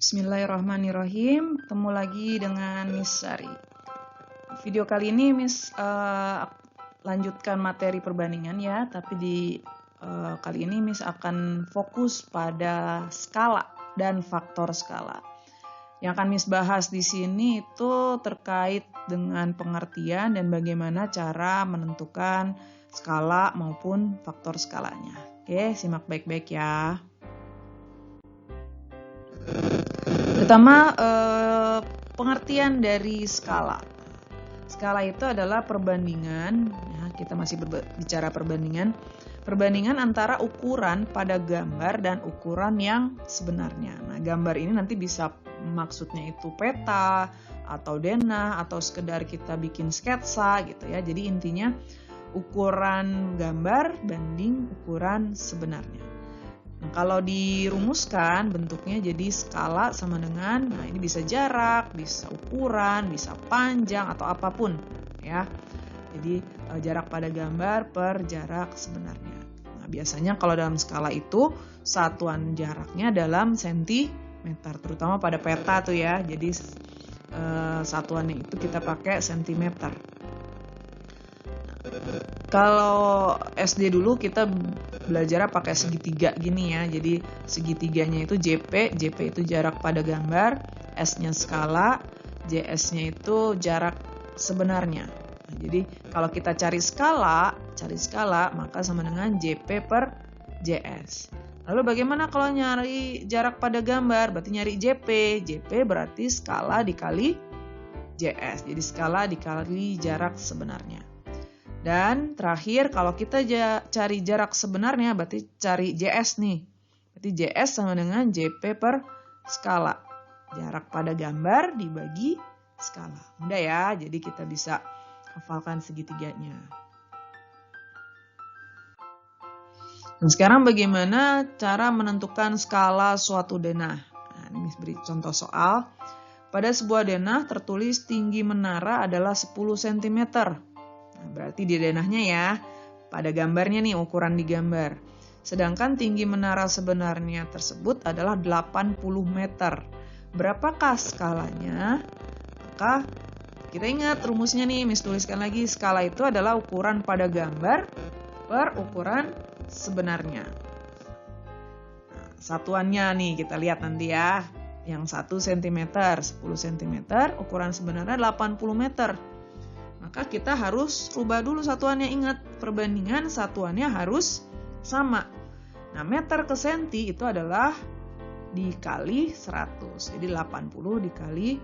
Bismillahirrahmanirrahim. Ketemu lagi dengan Miss Sari. Video kali ini Miss lanjutkan materi perbandingan ya, tapi di kali ini Miss akan fokus pada skala dan faktor skala. Yang akan Miss bahas di sini itu terkait dengan pengertian dan bagaimana cara menentukan skala maupun faktor skalanya. Oke, simak baik-baik ya. Pertama, pengertian dari skala. Skala itu adalah perbandingan, ya, kita masih bicara perbandingan. Perbandingan antara ukuran pada gambar dan ukuran yang sebenarnya. Nah, gambar ini nanti bisa maksudnya itu peta, atau denah, atau sekedar kita bikin sketsa gitu ya. Jadi intinya ukuran gambar banding ukuran sebenarnya. Nah, kalau dirumuskan bentuknya jadi skala sama dengan, nah ini bisa jarak, bisa ukuran, bisa panjang atau apapun ya. Jadi jarak pada gambar per jarak sebenarnya. Nah, biasanya kalau dalam skala itu satuan jaraknya dalam sentimeter, terutama pada peta tuh ya. Jadi satuannya itu kita pakai sentimeter. Kalau SD dulu kita belajar pakai segitiga gini ya. Jadi segitiganya itu JP itu jarak pada gambar, S-nya skala, JS-nya itu jarak sebenarnya. Nah, jadi kalau kita cari skala, maka sama dengan JP per JS. Lalu bagaimana kalau nyari jarak pada gambar? Berarti nyari JP. JP berarti skala dikali JS. Jadi skala dikali jarak sebenarnya. Dan terakhir kalau kita cari jarak sebenarnya berarti cari JS nih. Berarti JS sama dengan JP per skala. Jarak pada gambar dibagi skala. Mudah ya, jadi kita bisa hafalkan segitiganya. Dan sekarang bagaimana cara menentukan skala suatu denah? Nah, ini beri contoh soal. Pada sebuah denah tertulis tinggi menara adalah 10 cm. Nah, berarti di denahnya ya, pada gambarnya nih ukuran di gambar. Sedangkan tinggi menara sebenarnya tersebut adalah 80 meter. Berapakah skalanya? Maka kita ingat rumusnya nih, Miss tuliskan lagi. Skala itu adalah ukuran pada gambar per ukuran sebenarnya. Nah, satuannya nih kita lihat nanti ya. Yang 1 cm, 10 cm, ukuran sebenarnya 80 meter. Maka kita harus rubah dulu satuannya. Ingat, perbandingan satuannya harus sama. Nah, meter ke senti itu adalah dikali 100. Jadi 80 dikali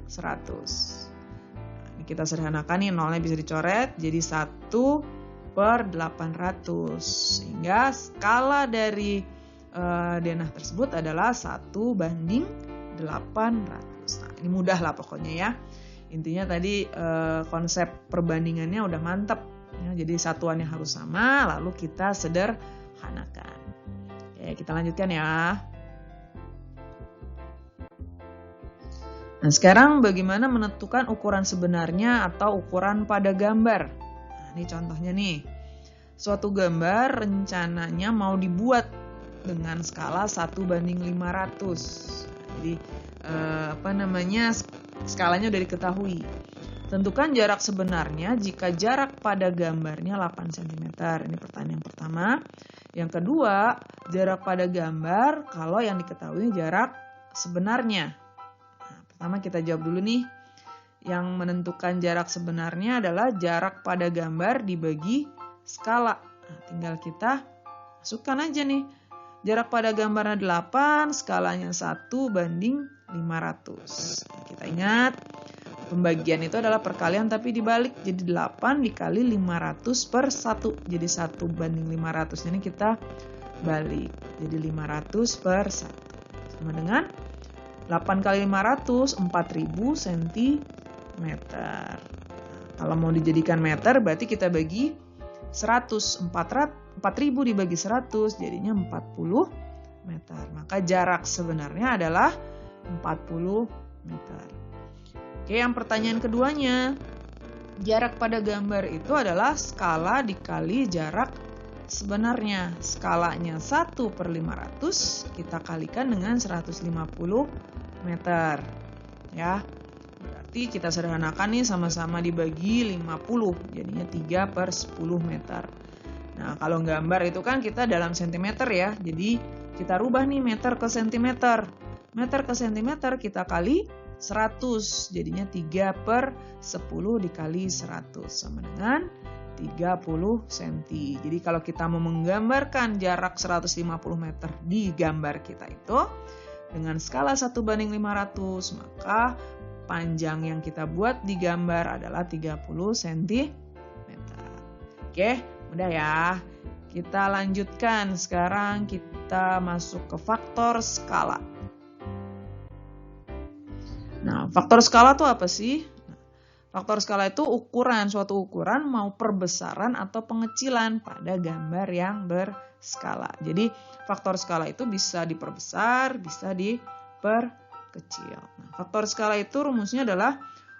100. Nah, ini kita sederhanakan nih, nolnya bisa dicoret. Jadi 1 per 800. Sehingga skala dari denah tersebut adalah 1 banding 800. Nah, ini mudah lah pokoknya ya. Intinya tadi konsep perbandingannya udah mantap ya, jadi satuannya harus sama, lalu kita sederhanakan. Oke, kita lanjutkan ya. Nah, sekarang bagaimana menentukan ukuran sebenarnya atau ukuran pada gambar? Nah, ini contohnya nih. Suatu gambar rencananya mau dibuat dengan skala 1 banding 500. Jadi skalanya udah diketahui. Tentukan jarak sebenarnya jika jarak pada gambarnya 8 cm. Ini pertanyaan pertama. Yang kedua, jarak pada gambar kalau yang diketahui jarak sebenarnya. Nah, pertama kita jawab dulu nih. Yang menentukan jarak sebenarnya adalah jarak pada gambar dibagi skala. Nah, tinggal kita masukkan aja nih. Jarak pada gambarnya 8, skalanya 1 banding 500. Nah, kita ingat, pembagian itu adalah perkalian tapi dibalik. Jadi 8 dikali 500 per 1. Jadi 1 banding 500. Ini kita balik. Jadi 500 per 1. Sama dengan 8 kali 500, 4000 cm. Nah, kalau mau dijadikan meter, berarti kita bagi 100. 4000 dibagi 100, jadinya 40 meter. Maka jarak sebenarnya adalah 40 meter. Oke, yang pertanyaan keduanya. Jarak pada gambar itu adalah skala dikali jarak sebenarnya skalanya 1/500 kita kalikan dengan 150 meter. Ya, berarti kita sederhanakan nih sama-sama dibagi 50, jadinya 3/10 meter. Nah, kalau gambar itu kan kita dalam sentimeter ya, jadi kita rubah nih meter ke sentimeter. Meter ke sentimeter kita kali 100, jadinya 3/10 dikali 100 sama dengan 30 cm. Jadi kalau kita mau menggambarkan jarak 150 meter di gambar kita itu dengan skala 1/500, maka panjang yang kita buat di gambar adalah 30 cm. Oke, mudah ya. Kita lanjutkan. Sekarang kita masuk ke faktor skala. Nah, faktor skala itu apa sih? Faktor skala itu suatu ukuran mau perbesaran atau pengecilan pada gambar yang berskala. Jadi faktor skala itu bisa diperbesar, bisa diperkecil. Nah, faktor skala itu rumusnya adalah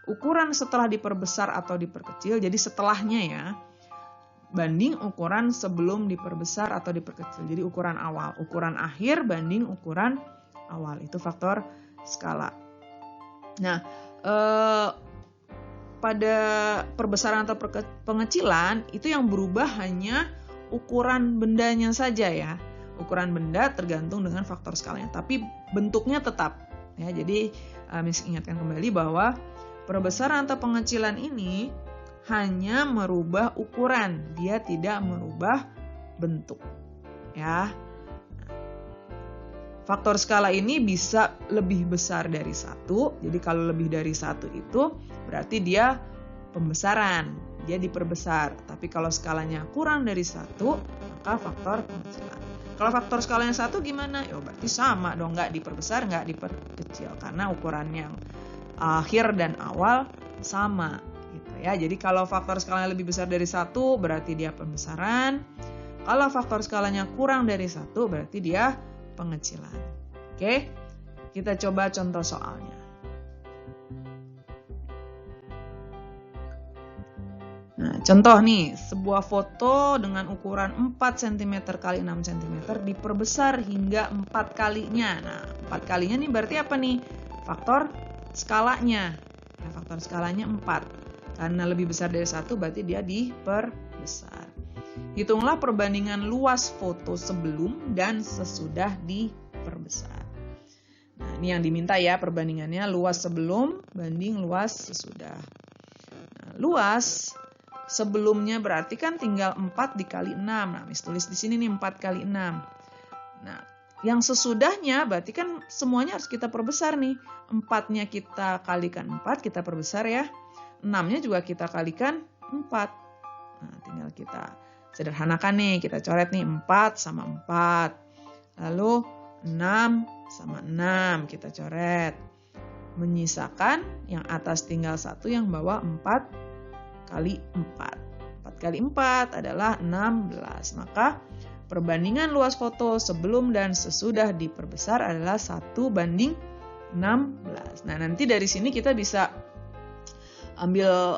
ukuran setelah diperbesar atau diperkecil, jadi setelahnya ya, banding ukuran sebelum diperbesar atau diperkecil. Jadi ukuran awal, ukuran akhir banding ukuran awal, itu faktor skala. Nah, pada perbesaran atau pengecilan itu yang berubah hanya ukuran bendanya saja ya. Ukuran benda tergantung dengan faktor skalanya, tapi bentuknya tetap ya. Jadi ingatkan kembali bahwa perbesaran atau pengecilan ini hanya merubah ukuran, dia tidak merubah bentuk ya. Faktor skala ini bisa lebih besar dari 1. Jadi kalau lebih dari 1 itu berarti dia pembesaran, dia diperbesar. Tapi kalau skalanya kurang dari 1, maka faktor pengecilan. Kalau faktor skalanya 1 gimana? Ya berarti sama dong, nggak diperbesar, nggak diperkecil. Karena ukuran yang akhir dan awal sama. Gitu ya. Jadi kalau faktor skalanya lebih besar dari 1, berarti dia pembesaran. Kalau faktor skalanya kurang dari 1, berarti dia pengecilan. Oke, kita coba contoh soalnya. Nah, contoh nih, sebuah foto dengan ukuran 4 cm x 6 cm diperbesar hingga 4 kalinya. Nah, 4 kalinya nih berarti apa nih? Faktor skalanya. Ya, faktor skalanya 4. Karena lebih besar dari 1 berarti dia diperbesar. Hitunglah perbandingan luas foto sebelum dan sesudah diperbesar. Nah, ini yang diminta ya perbandingannya, luas sebelum banding luas sesudah. Nah, luas sebelumnya berarti kan tinggal 4 dikali 6. Nah, tulis di sini nih 4 kali 6. Nah, yang sesudahnya berarti kan semuanya harus kita perbesar nih. 4-nya kita kalikan 4, kita perbesar ya. 6-nya juga kita kalikan 4. Nah, tinggal kita sederhanakan nih, kita coret nih 4 sama 4. Lalu 6 sama 6 kita coret. Menyisakan yang atas tinggal 1, yang bawah 4 kali 4. 4 kali 4 adalah 16. Maka perbandingan luas foto sebelum dan sesudah diperbesar adalah 1/16. Nah, nanti dari sini kita bisa ambil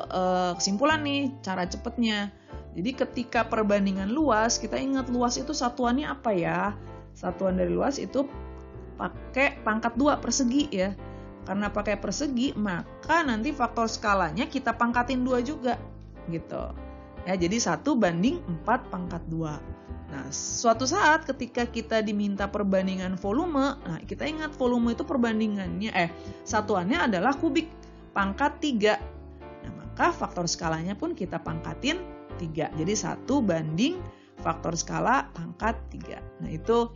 kesimpulan nih, cara cepatnya. Jadi ketika perbandingan luas, kita ingat luas itu satuannya apa ya? Satuan dari luas itu pakai pangkat 2 persegi ya. Karena pakai persegi, maka nanti faktor skalanya kita pangkatin 2 juga gitu. Ya, jadi 1/4 pangkat 2. Nah, suatu saat ketika kita diminta perbandingan volume, nah kita ingat volume itu satuannya adalah kubik pangkat 3. Nah, maka faktor skalanya pun kita pangkatin 3. Jadi 1 / faktor skala pangkat 3. Nah, itu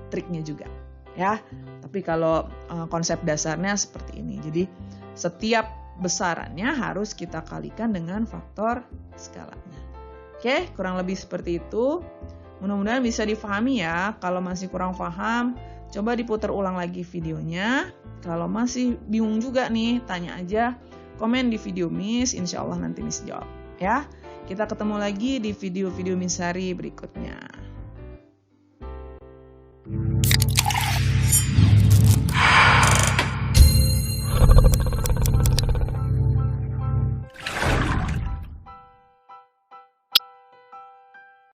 triknya juga ya. Tapi kalau konsep dasarnya seperti ini. Jadi setiap besarannya harus kita kalikan dengan faktor skalanya. Oke, kurang lebih seperti itu. Mudah-mudahan bisa difahami ya. Kalau masih kurang paham, coba diputar ulang lagi videonya. Kalau masih bingung juga nih, tanya aja, komen di video Miss, insya Allah nanti Miss jawab. Ya, kita ketemu lagi di video-video Miss Sari berikutnya.